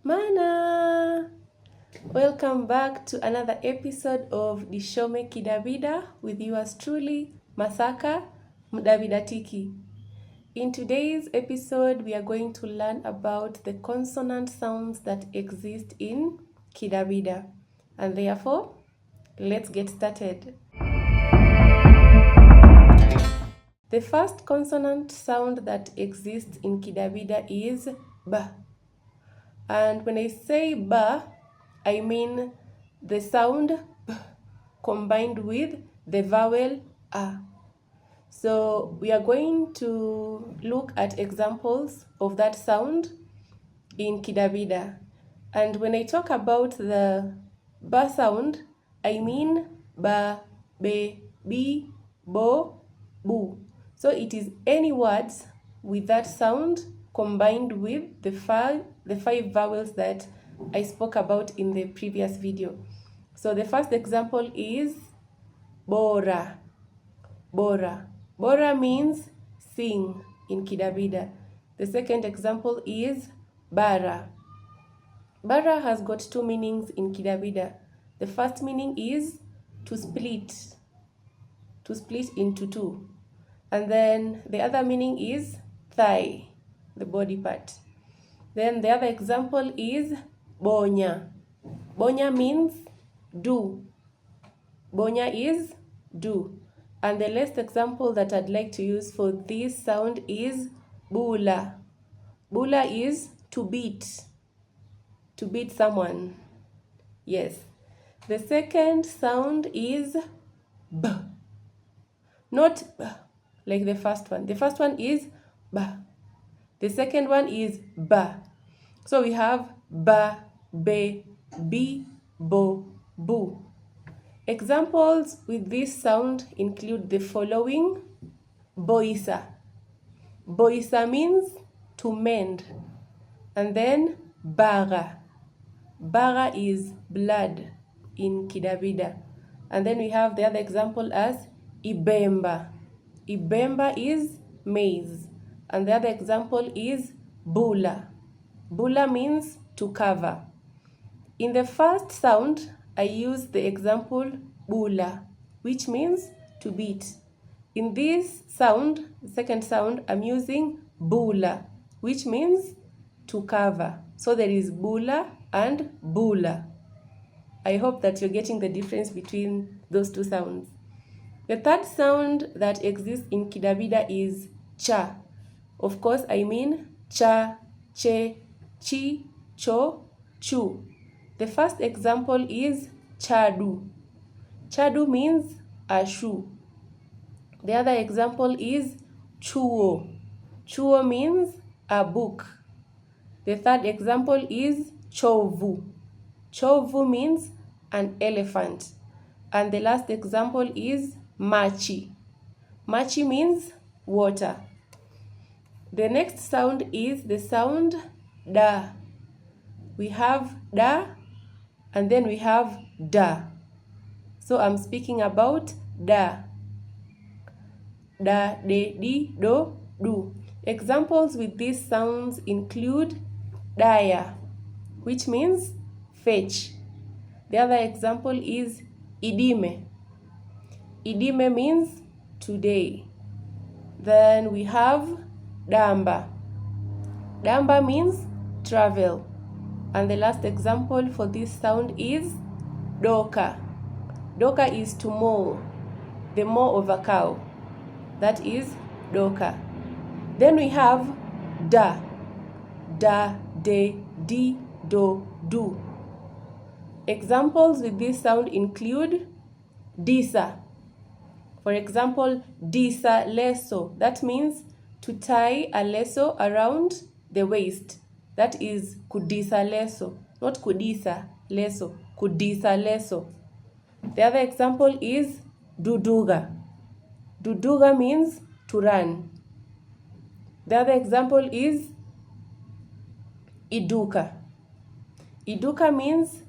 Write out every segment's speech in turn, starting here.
Mana! Welcome back to another episode of Dishome Kidabida with yours truly, Masaka Mudavidatiki. In today's episode, we are going to learn about the consonant sounds that exist in Kidabida. And therefore, let's get started. The first consonant sound that exists in Kidabida is B. And when I say ba, I mean the sound b combined with the vowel a. So we are going to look at examples of that sound in Kidabida. And when I talk about the ba sound, I mean ba, be, bi, bo, bu. So it is any words with that sound combined with the five vowels that I spoke about in the previous video. So the first example is bora. Bora. Bora means sing in Kidabida. The second example is bara. Bara has got two meanings in Kidabida. The first meaning is to split into two. And then the other meaning is thigh, the body part. Then the other example is bonya. Bonya means do. Bonya is do. And the last example that I'd like to use for this sound is bula. Bula is to beat. To beat someone. Yes. The second sound is b. Not b like the first one. The first one is ba. The second one is ba. So we have ba, be, bi, bo, bu. Examples with this sound include the following. Boisa. Boisa means to mend. And then bara. Bara is blood in Kidabida. And then we have the other example as ibemba. Ibemba is maize. And the other example is bula. Bula means to cover. In the first sound, I use the example bula, which means to beat. In this sound, the second sound, I'm using bula, which means to cover. So there is bula and bula. I hope that you're getting the difference between those two sounds. The third sound that exists in Kidabida is cha. Of course, I mean cha, che, chi, cho, chu. The first example is chadu. Chadu means a shoe. The other example is chuo. Chuo means a book. The third example is chovu. Chovu means an elephant. And the last example is machi. Machi means water. The next sound is the sound da. We have da and then we have da. So I'm speaking about da. Da, de, di, do, do. Examples with these sounds include daya, which means fetch. The other example is idime. Idime means today. Then we have damba. Damba means travel. And the last example for this sound is doka. Doka is to mow, the mow of a cow. That is doka. Then we have da. Da, de, di, do, do. Examples with this sound include disa. For example, disa leso. That means to tie a leso around the waist. That is kudisa leso. Not kudisa leso. Kudisa leso. The other example is duduga. Duduga means to run. The other example is iduka. Iduka means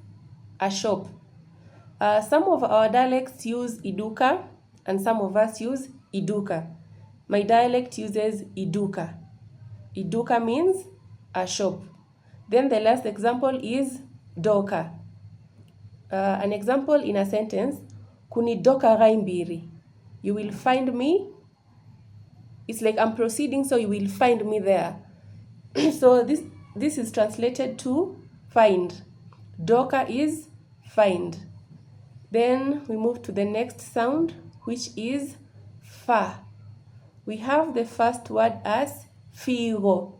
a shop. Some of our dialects use iduka and some of us use iduka. My dialect uses iduka. Iduka means a shop. Then the last example is doka. An example in a sentence, kunidoka gaimbiri. You will find me. It's like I'm proceeding, so you will find me there. So this is translated to find. Doka is find. Then we move to the next sound, which is fa. We have the first word as figo.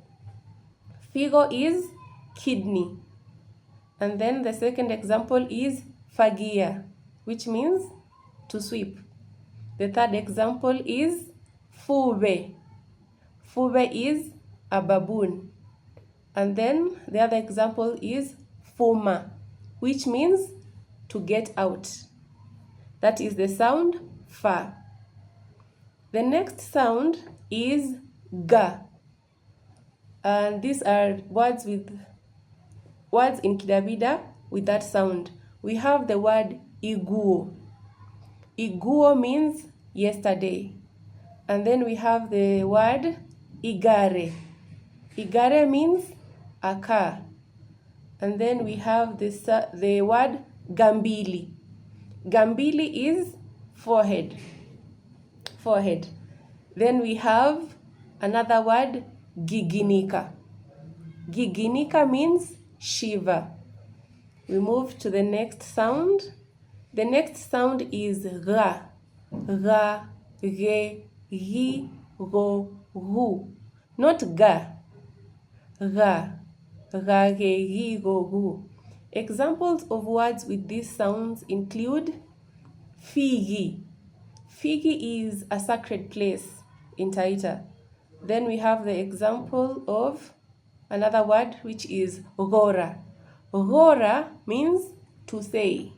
Figo is kidney. And then the second example is fagia, which means to sweep. The third example is fube. Fube is a baboon. And then the other example is fuma, which means to get out. That is the sound fa. The next sound is ga. And these are words in Kidabida with that sound. We have the word iguo. Iguo means yesterday. And then we have the word igare. Igare means a car. And then we have the word gambili. Gambili is forehead. Forehead. Then we have another word, giginika. Giginika means shiver. We move to the next sound. The next sound is ra. Ra, re, ri, ro, ru. Not ga. Ra. Ra, re, ri, ro, ru. Examples of words with these sounds include figi. Figi is a sacred place in Taita. Then we have the example of another word, which is gora. Gora means to say.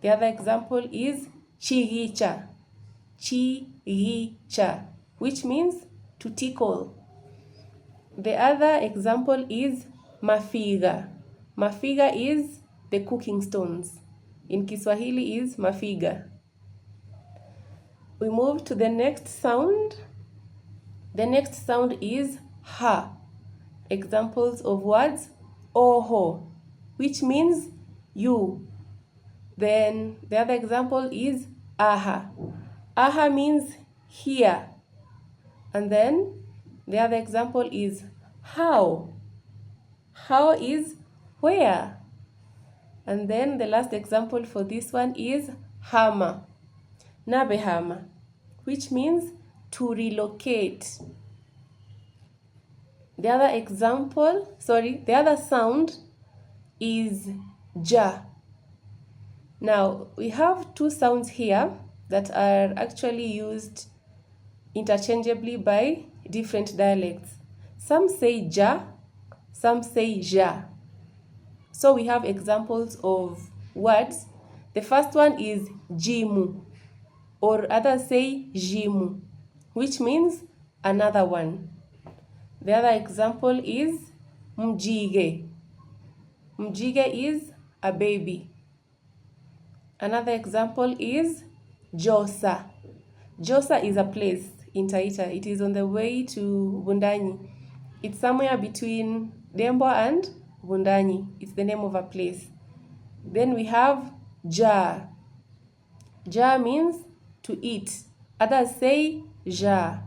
The other example is chiricha. Chiricha, which means to tickle. The other example is mafiga. Mafiga is the cooking stones. In Kiswahili is mafiga. We move to the next sound. The next sound is ha. Examples of words, oho, which means you. Then the other example is aha. Aha means here. And then the other example is how. How is where. And then the last example for this one is hama. Nabehama, which means to relocate. The other sound is ja. Now, we have two sounds here that are actually used interchangeably by different dialects. Some say ja, some say ja. So we have examples of words. The first one is jimu, or others say jimu, which means another one. The other example is mjige. Mjige is a baby. Another example is Josa. Josa is a place in Taita. It is on the way to Bundanyi. It's somewhere between Dembo and Bundanyi. It's the name of a place. Then we have Ja. Ja means to eat. Others say ja,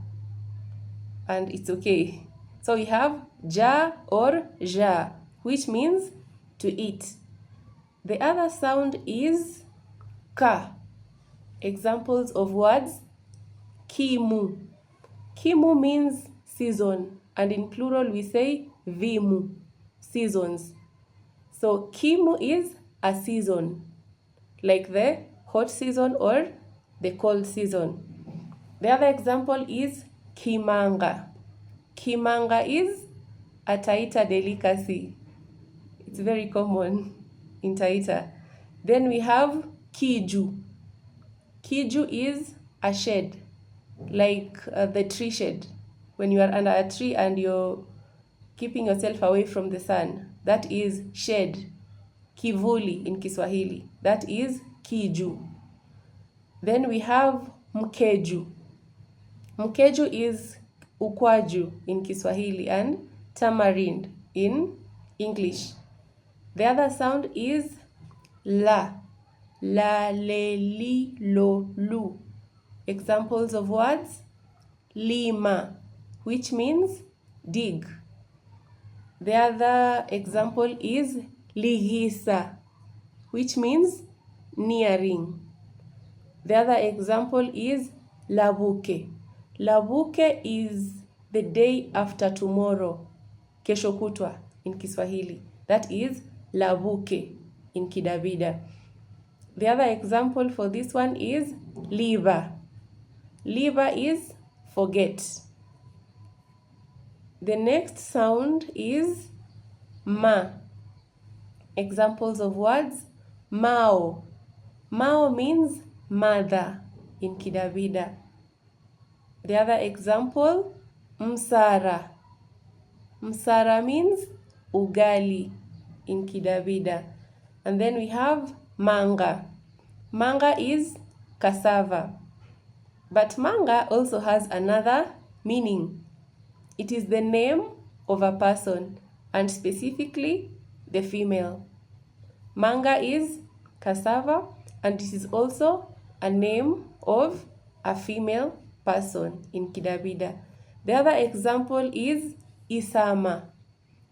and it's okay. So we have ja or ja, which means to eat. The other sound is ka. Examples of words, kimu. Kimu means season, and in plural we say vimu, seasons. So kimu is a season, like the hot season or the cold season. The other example is kimanga. Kimanga is a Taita delicacy. It's very common in Taita. Then we have kiju. Kiju is a shade, like the tree shade. When you are under a tree and you're keeping yourself away from the sun, that is shade. Kivuli in Kiswahili, that is kiju. Then we have mkeju. Mkeju is ukwaju in Kiswahili and tamarind in English. The other sound is la. La, le, li, lo, lu. Examples of words: lima, which means dig. The other example is ligisa, which means nearing. The other example is labuke. Labuke is the day after tomorrow, kesho kutwa in Kiswahili. That is labuke in Kidabida. The other example for this one is liva. Liva is forget. The next sound is ma. Examples of words: mao. Mao means mother in Kidabida. The other example, msara. Msara means ugali in Kidabida. And then we have manga. Manga is cassava. But manga also has another meaning. It is the name of a person, and specifically the female. Manga is cassava, and it is also a name of a female person in Kidabida. The other example is isama.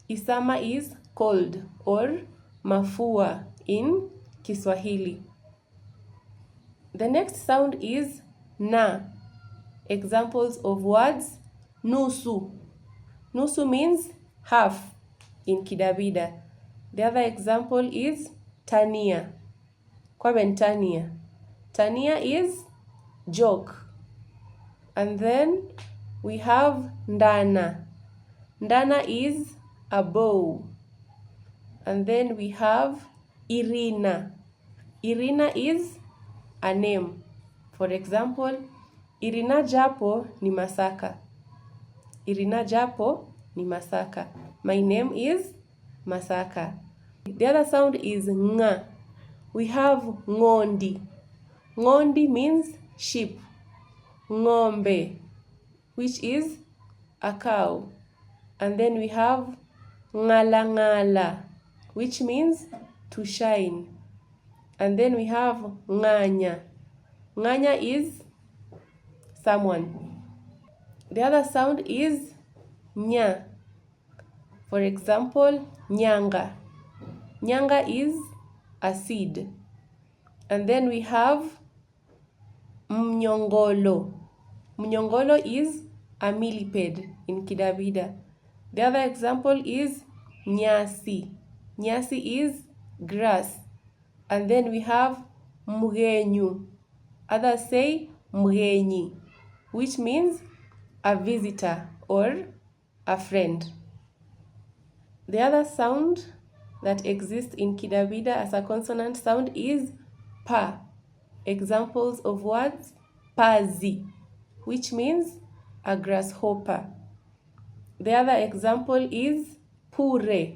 Isama is cold or mafua in Kiswahili. The next sound is na. Examples of words: nusu. Nusu means half in Kidabida. The other example is tania. Kwabentania. Tania is joke. And then we have ndana. Ndana is a bow. And then we have Irina. Irina is a name. For example, Irina Japo ni Masaka. Irina Japo ni Masaka. My name is Masaka. The other sound is nga. We have ngondi. Ngondi means sheep. Ngombe, which is a cow. And then we have ngalangala, which means to shine. And then we have nganya. Nganya is someone. The other sound is nya. For example, nyanga. Nyanga is a seed. And then we have mnyongolo. Mnyongolo is a millipede in Kidabida. The other example is nyasi. Nyasi is grass. And then we have mgenyu. Others say mgenyi, which means a visitor or a friend. The other sound that exists in Kidabida as a consonant sound is pa. Examples of words: pazi, which means a grasshopper. The other example is pure.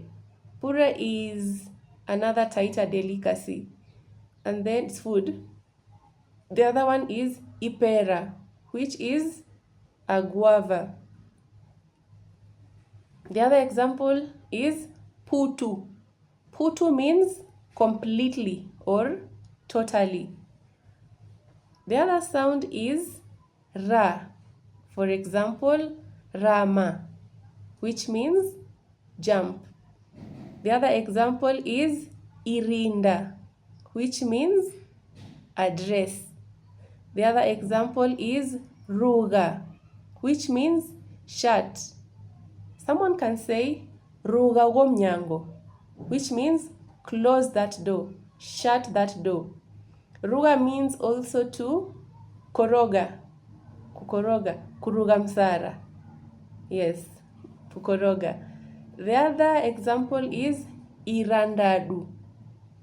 Pure is another Taita delicacy, and then it's food. The other one is ipera, which is a guava. The other example is putu. Putu means completely or totally. The other sound is ra. For example, rama, which means jump. The other example is irinda, which means a dress. The other example is ruga, which means shut. Someone can say ruga gomnyango, which means close that door, shut that door. Ruga means also to koroga, kukoroga, kuruga msara. Yes, kukoroga. The other example is irandadu.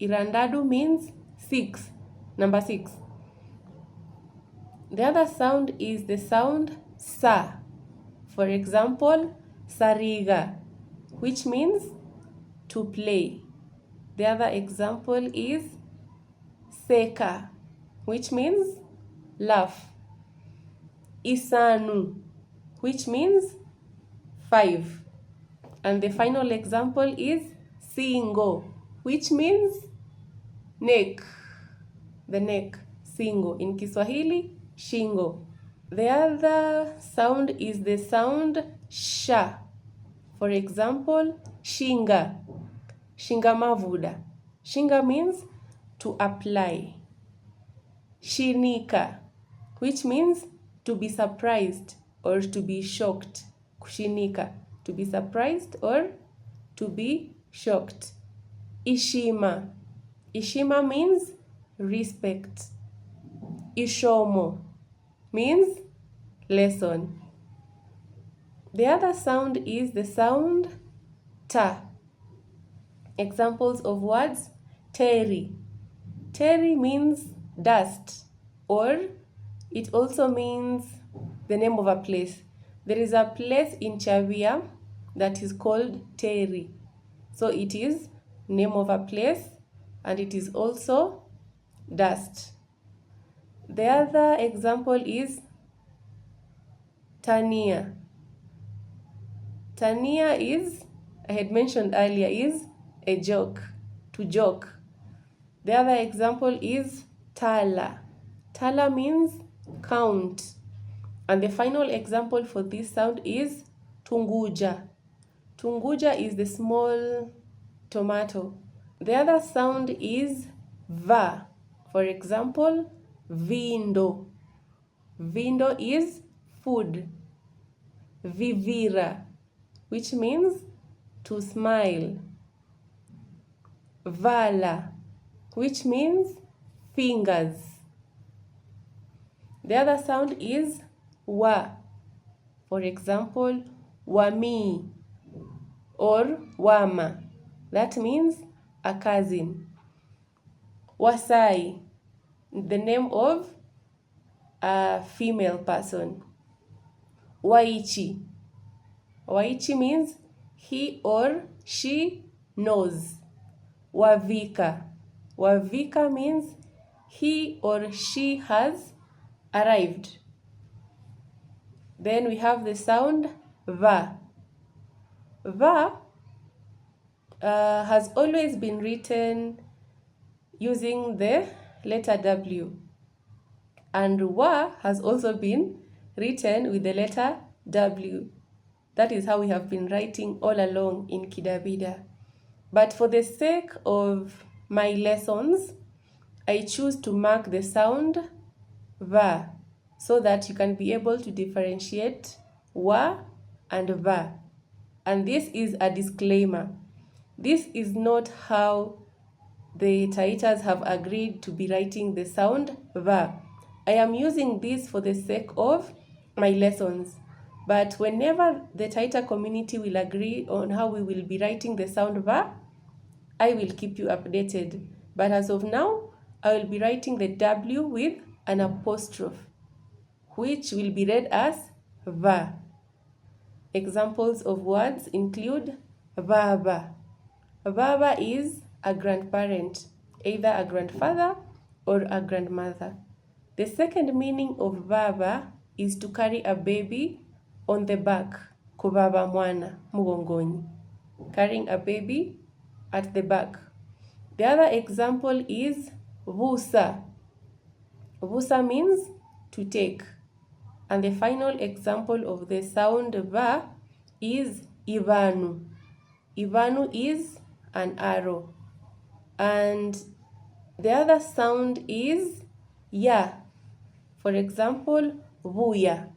Irandadu means 6, number 6. The other sound is the sound sa. For example, sariga, which means to play. The other example is seka, which means laugh. Isanu, which means 5. And the final example is singo, which means neck, the neck, singo. In Kiswahili, shingo. The other sound is the sound sha. For example, shinga, shinga mavuda. Shinga means to apply. Shinika, which means to be surprised or to be shocked. Kushinika, to be surprised or to be shocked. Ishima, ishima means respect. Ishomo means lesson. The other sound is the sound ta. Examples of words: teri. Teri means dust, or it also means the name of a place. There is a place in Chavia that is called Teri. So it is name of a place and it is also dust. The other example is Tania. Tania is, I had mentioned earlier, is a joke, to joke. The other example is Tala. Tala means count. And the final example for this sound is Tunguja. Tunguja is the small tomato. The other sound is Va. For example, Vindo. Vindo is food. Vivira, which means to smile. Vala, which means fingers. The other sound is Wa. For example, Wami or Wama. That means a cousin. Wasai, the name of a female person. Waichi. Waichi means he or she knows. Wavika. Wavika means he or she has arrived. Then we have the sound Va. Va has always been written using the letter W. And Wa has also been written with the letter W. That is how we have been writing all along in Kidabida. But for the sake of my lessons, I choose to mark the sound Va so that you can be able to differentiate Wa and Va. And this is a disclaimer. This is not how the Taitas have agreed to be writing the sound Va. I am using this for the sake of my lessons. But whenever the Taita community will agree on how we will be writing the sound Va, I will keep you updated. But as of now, I will be writing the W with an apostrophe, which will be read as Va. Examples of words include Baba. Baba is a grandparent, either a grandfather or a grandmother. The second meaning of Baba is to carry a baby on the back. Kubaba mwana mugongoni. Carrying a baby at the back. The other example is Vusa. Vusa means to take. And the final example of the sound Va is Ivanu. Ivanu is an arrow. And the other sound is Ya. For example, Vuya.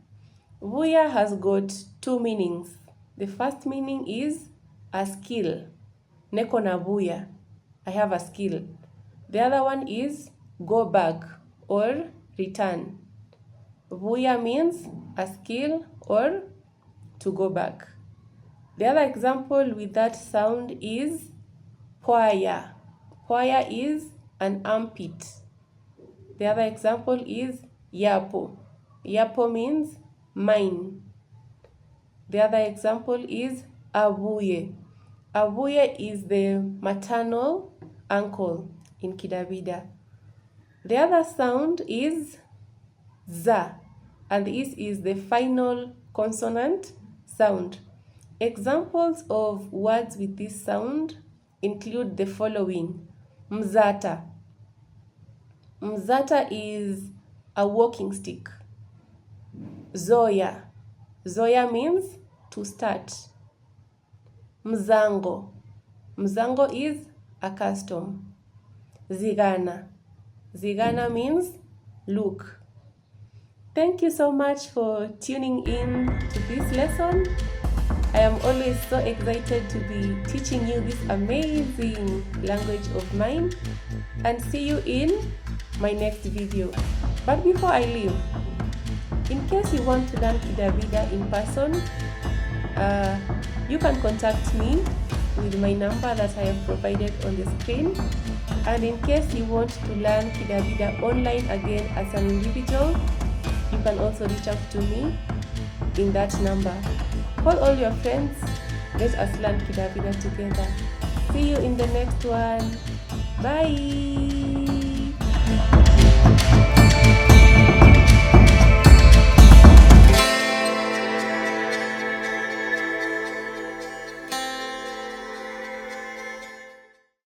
Vuya has got two meanings. The first meaning is a skill. Neko na vuya. I have a skill. The other one is go back or return. Vuya means a skill or to go back. The other example with that sound is Poya. Poya is an armpit. The other example is Yapo. Yapo means mine. The other example is Abuye. Abuye is the maternal uncle in Kidabida. The other sound is Za, and this is the final consonant sound. Examples of words with this sound include the following. Mzata. Mzata is a walking stick. Zoya. Zoya means to start. Mzango. Mzango is a custom. Zigana. Zigana means look. Thank you so much for tuning in to this lesson. I am always so excited to be teaching you this amazing language of mine, and see you in my next video. But before I leave, in case you want to learn Kitaita in person, you can contact me with my number that I have provided on the screen. And in case you want to learn Kitaita online again as an individual, you can also reach out to me in that number. Call all your friends. Let us learn Kitaita together. See you in the next one. Bye.